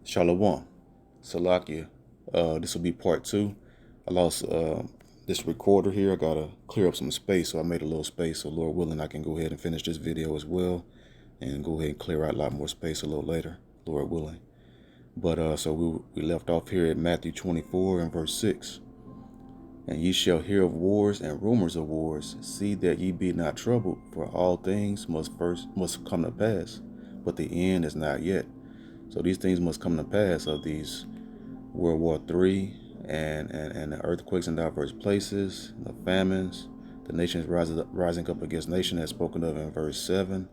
Shalom, Salakia. This will be part two. I lost this recorder here. I gotta clear up some space, so I made a little space. So Lord willing, I can go ahead and finish this video as well, and go ahead and clear out a lot more space a little later, Lord willing. But so we left off here at Matthew 24 and verse 6. And ye shall hear of wars and rumors of wars. See that ye be not troubled, for all things must come to pass, but the end is not yet. So these things must come to pass of these World War III and the earthquakes in diverse places, the famines, the nations rising up against nation as spoken of in verse 7.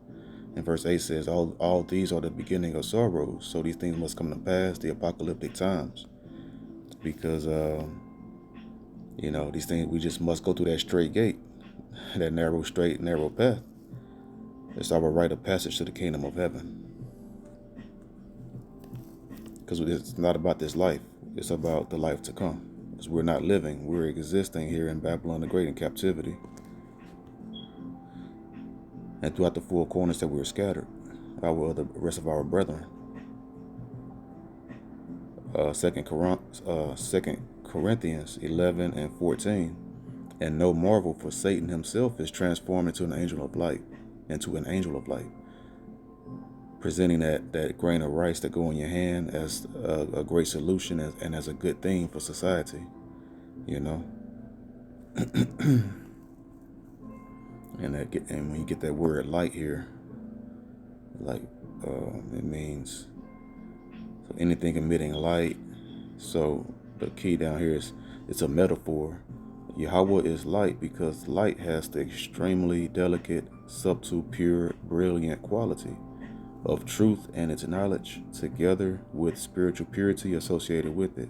And verse 8 says, all these are the beginning of sorrows. So these things must come to pass, the apocalyptic times. Because, these things, we just must go through that straight gate, that narrow, straight, narrow path. It's our rite of passage to the kingdom of heaven. Because it's not about this life. It's about the life to come. Because we're not living. We're existing here in Babylon the Great in captivity. And throughout the four corners that we're scattered, the rest of our brethren. 2 Corinthians 11 and 14. And no marvel, for Satan himself is transformed into an angel of light. Presenting that grain of rice that go in your hand as a great solution and as a good thing for society, And when you get that word light here, like it means so anything emitting light. So the key down here is it's a metaphor. Yahweh is light because light has the extremely delicate, subtle, pure, brilliant quality of truth and its knowledge, together with spiritual purity associated with it.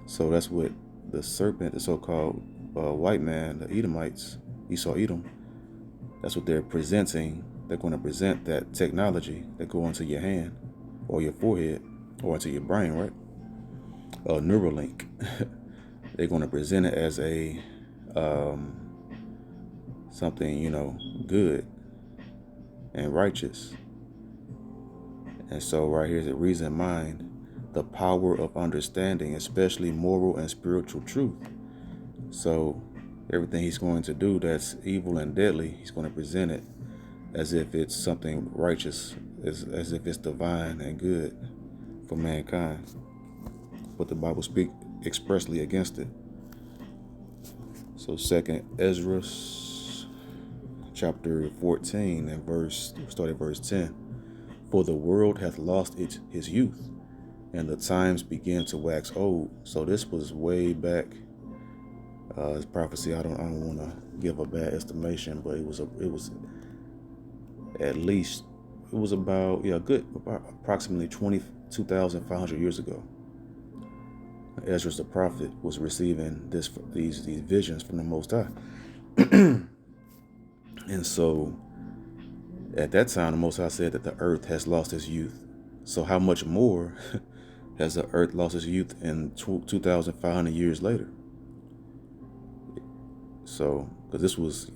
So that's what the serpent, the so-called white man, the Edomites, Esau, Edom, that's what they're presenting. They're going to present that technology that go into your hand or your forehead or into your brain, right? Neuralink. They're going to present it as a something, good and righteous. And so right here is a reason mind, the power of understanding, especially moral and spiritual truth. So everything he's going to do that's evil and deadly, he's going to present it as if it's something righteous, as if it's divine and good for mankind. But the Bible speaks expressly against it. So 2 Ezra chapter 14 and start at verse 10. For the world hath lost his youth, and the times begin to wax old. So this was way back. This prophecy, I don't want to give a bad estimation, but it was about approximately 22,500 years ago. Ezra the prophet was receiving these visions from the Most High, and so at that time, the Most High said that the earth has lost its youth. So how much more has the earth lost its youth in 2,500 years later? So, because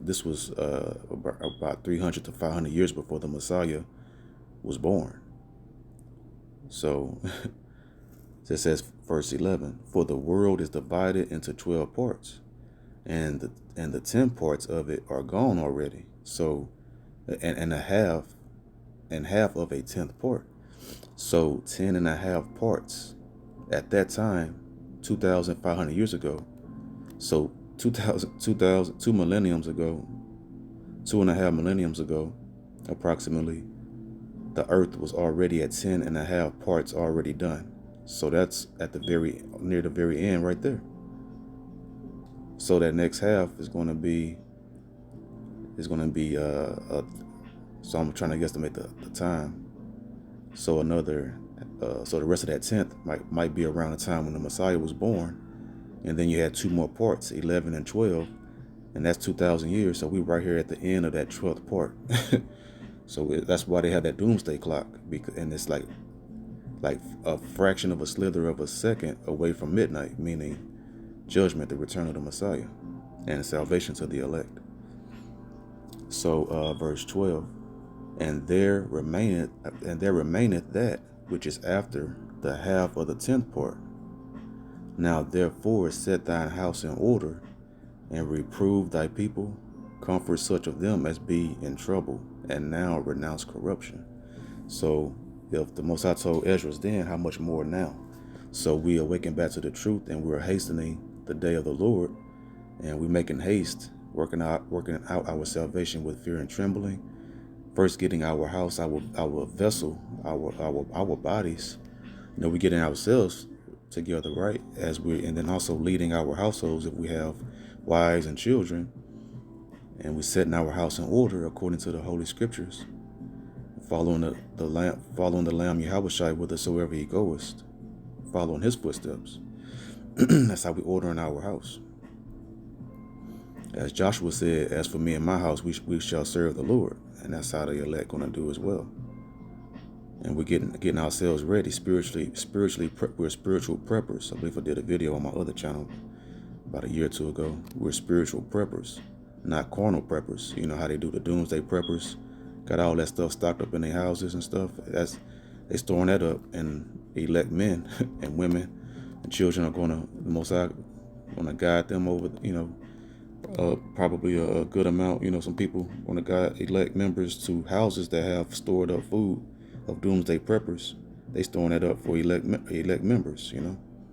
this was about 300 to 500 years before the Messiah was born. So, it says, verse 11, for the world is divided into 12 parts, and the 10 parts of it are gone already. So, and half of a 10th part. So 10 and a half parts at that time, 2,500 years ago. So 2 millenniums ago, 2.5 millenniums ago, approximately, the earth was already at 10 and a half parts already done. So that's at near the very end right there. So that next half is going to be so I'm trying to guesstimate the time. So so the rest of that 10th might be around the time when the Messiah was born. And then you had 2 more parts, 11 and 12, and that's 2,000 years. So we're right here at the end of that 12th part. So that's why they have that doomsday clock, and it's like a fraction of a slither of a second away from midnight, meaning judgment, the return of the Messiah, and salvation to the elect. So verse 12, and there remaineth that which is after the half of the 10th part. Now therefore set thine house in order, and reprove thy people, comfort such of them as be in trouble, and now renounce corruption. So if the Most High told Ezra then, how much more now? So we awaken back to the truth, and we're hastening the day of the Lord, and we're making haste, working out our salvation with fear and trembling. First, getting our house, our vessel, our bodies. We're getting ourselves together, right? And then also leading our households if we have wives and children, and we're setting our house in order according to the Holy Scriptures, following the Lamb Yahushua whithersoever he goeth, following his footsteps. That's how we order in our house. As Joshua said, as for me and my house, we shall serve the Lord, and that's how the elect going to do as well. And we're getting ourselves ready spiritually. We're spiritual preppers. I believe I did a video on my other channel about a year or two ago. We're spiritual preppers, not carnal preppers. You know how they do the doomsday preppers, got all that stuff stocked up in their houses and stuff. They storing that up, and elect men and women and children are the Most High gonna guide them over. Probably a good amount. Some people want to guide elect members to houses that have stored up food of doomsday preppers. They storing that up for elect members.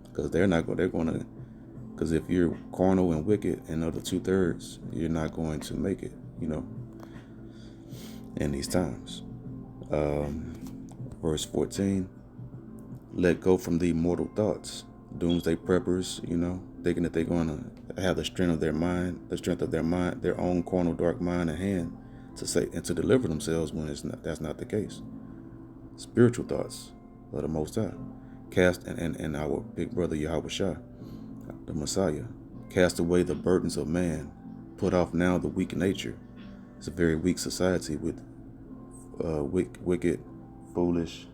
Because they're going to. Because if you're carnal and wicked and of the 2/3, you're not going to make it. In these times. Verse 14. Let go from thee mortal thoughts. Doomsday preppers, thinking that they're going to have the strength of their mind, their own carnal dark mind and hand to say and to deliver themselves when that's not the case. Spiritual thoughts of the Most High. Cast and our big brother Yahushua, the Messiah. Cast away the burdens of man. Put off now the weak nature. It's a very weak society with wicked, foolish,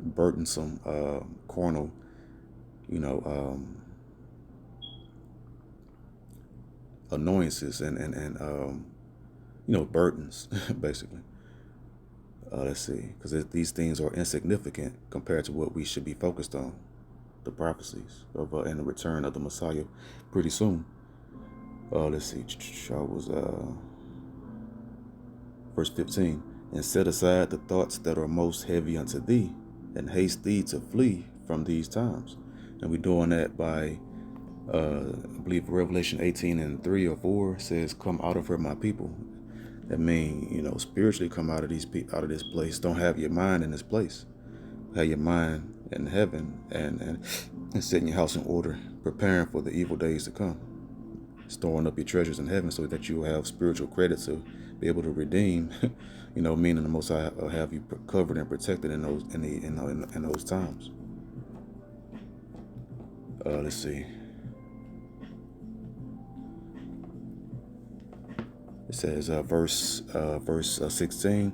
burdensome, carnal, annoyances and burdens, basically. Let's see, because these things are insignificant compared to what we should be focused on, the prophecies of and the return of the Messiah pretty soon. Let's see, I was verse 15, and set aside the thoughts that are most heavy unto thee, and haste thee to flee from these times. And we're doing that by, I believe Revelation 18:3 or 4 says, "Come out of her, my people." That means, spiritually come out of this place. Don't have your mind in this place. Have your mind in heaven and setting your house in order, preparing for the evil days to come. Storing up your treasures in heaven so that you will have spiritual credit to be able to redeem, meaning the Most High will have you covered and protected in those times. Let's see. It says, verse 16,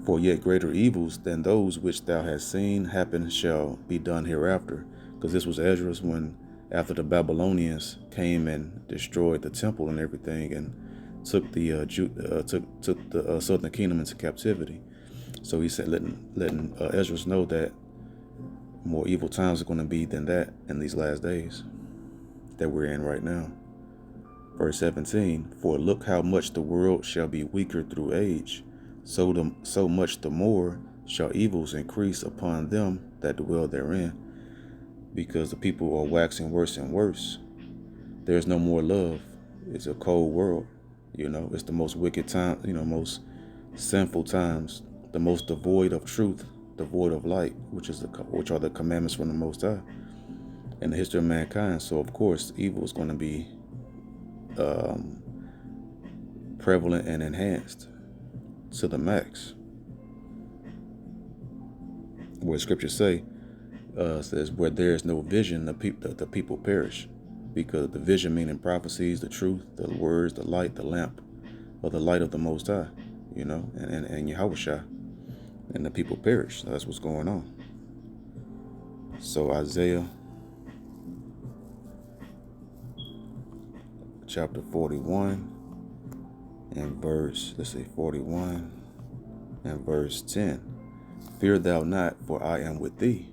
for yet greater evils than those which thou hast seen happen shall be done hereafter. Because this was Ezra's when, after the Babylonians came and destroyed the temple and everything, and took the took the southern kingdom into captivity. So he said, letting Ezra know that more evil times are going to be than that in these last days that we're in right now. Verse 17, for look how much the world shall be weaker through age, so much the more shall evils increase upon them that dwell therein. Because the people are waxing worse and worse. There's no more love. It's a cold world. It's the most wicked time, most sinful times, the most devoid of truth, devoid of light, which are the commandments from the Most High in the history of mankind. So of course, evil is going to be prevalent and enhanced to the max. Where scriptures say, says, where there is no vision, the people perish. Because the vision meaning prophecies, the truth, the words, the light, the lamp, or the light of the Most High, and Yahushua, and the people perish. So that's what's going on. So Isaiah chapter 41, in verse, let's say 41 and verse 10. Fear thou not, for I am with thee.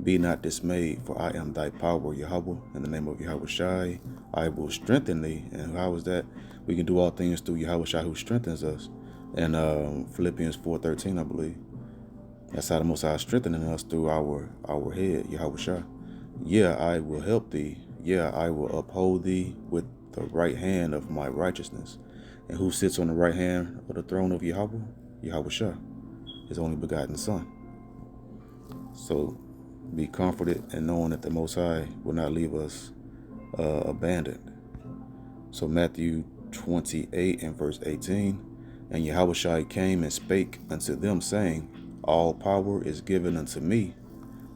Be not dismayed, for I am thy power, Yahweh. In the name of Yahweh Shai, I will strengthen thee. And how is that? We can do all things through Yahweh Shai who strengthens us. And Philippians 4:13, I believe. That's how the Most High is strengthening us through our head, Yahweh Shai. Yeah, I will help thee. Yeah, I will uphold thee with the right hand of my righteousness. And who sits on the right hand of the throne of Yahweh? Yahweh Shai, his only begotten Son. So be comforted in knowing that the Most High will not leave us abandoned. So Matthew 28 and verse 18, and Yahweh Shai came and spake unto them, saying, all power is given unto me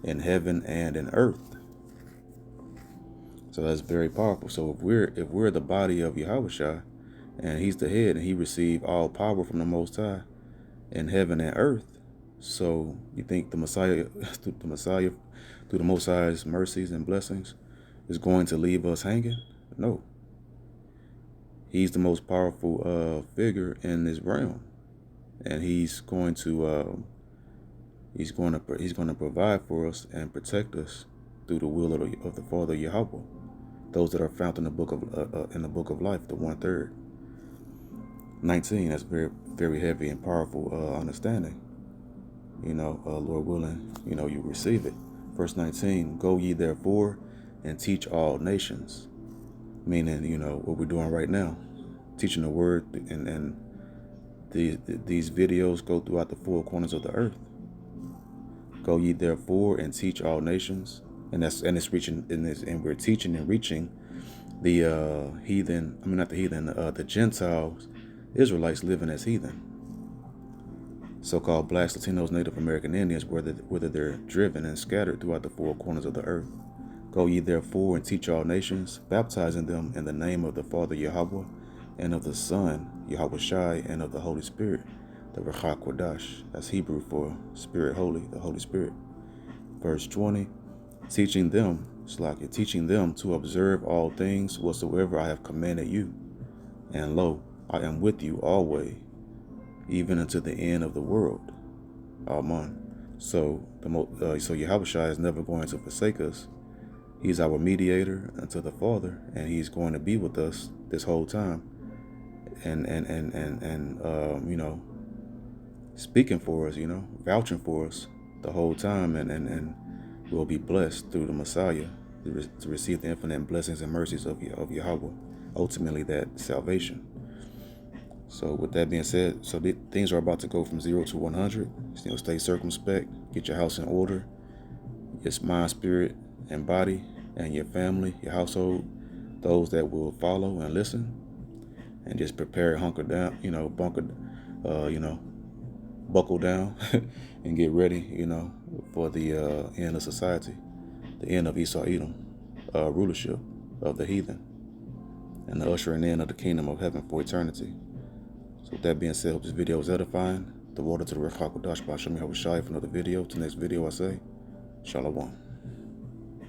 in heaven and in earth. So that's very powerful. So if we're the body of Yahweh Shai, and he's the head, and he received all power from the Most High in heaven and earth, so you think the Messiah, through the Most High's mercies and blessings, is going to leave us hanging? No. He's the most powerful figure in this realm, and he's going to provide for us and protect us through the will of the Father Yahweh. Those that are found in the book of life, the 1/3. 19. That's very, very heavy and powerful understanding. Lord willing, you receive it. Verse 19. Go ye therefore and teach all nations. Meaning, what we're doing right now, teaching the word, and these videos go throughout the four corners of the earth. Go ye therefore and teach all nations, and it's reaching, and we're teaching and reaching the heathen. I mean, not the heathen, the Gentiles, Israelites living as heathen, so-called blacks, Latinos, Native American Indians, whether they're driven and scattered throughout the four corners of the earth. Go ye therefore and teach all nations, baptizing them in the name of the Father Yahweh, and of the Son Yahweh Shai, and of the Holy Spirit, the Ruach HaKodesh. That's Hebrew for Spirit Holy, the Holy Spirit. Verse 20, teaching them to observe all things whatsoever I have commanded you. And lo, I am with you always, even unto the end of the world. Amen. So Yahweh Shai is never going to forsake us. He's our mediator unto the Father, and he's going to be with us this whole time, and speaking for us, vouching for us the whole time, and we'll be blessed through the Messiah to receive the infinite blessings and mercies of Yahweh, ultimately that salvation. So with that being said, things are about to go from 0 to 100. Stay circumspect, get your house in order, your mind, spirit, and body, and your family, your household, those that will follow and listen, and just prepare, hunker down, buckle down and get ready, for the end of society, the end of Esau Edom, rulership of the heathen, and the ushering in of the kingdom of heaven for eternity. So with that being said, hope this video was edifying. The water to the Ruach HaKodesh by Hashem Yahweh Shai for another video. To the next video I say, Shalom.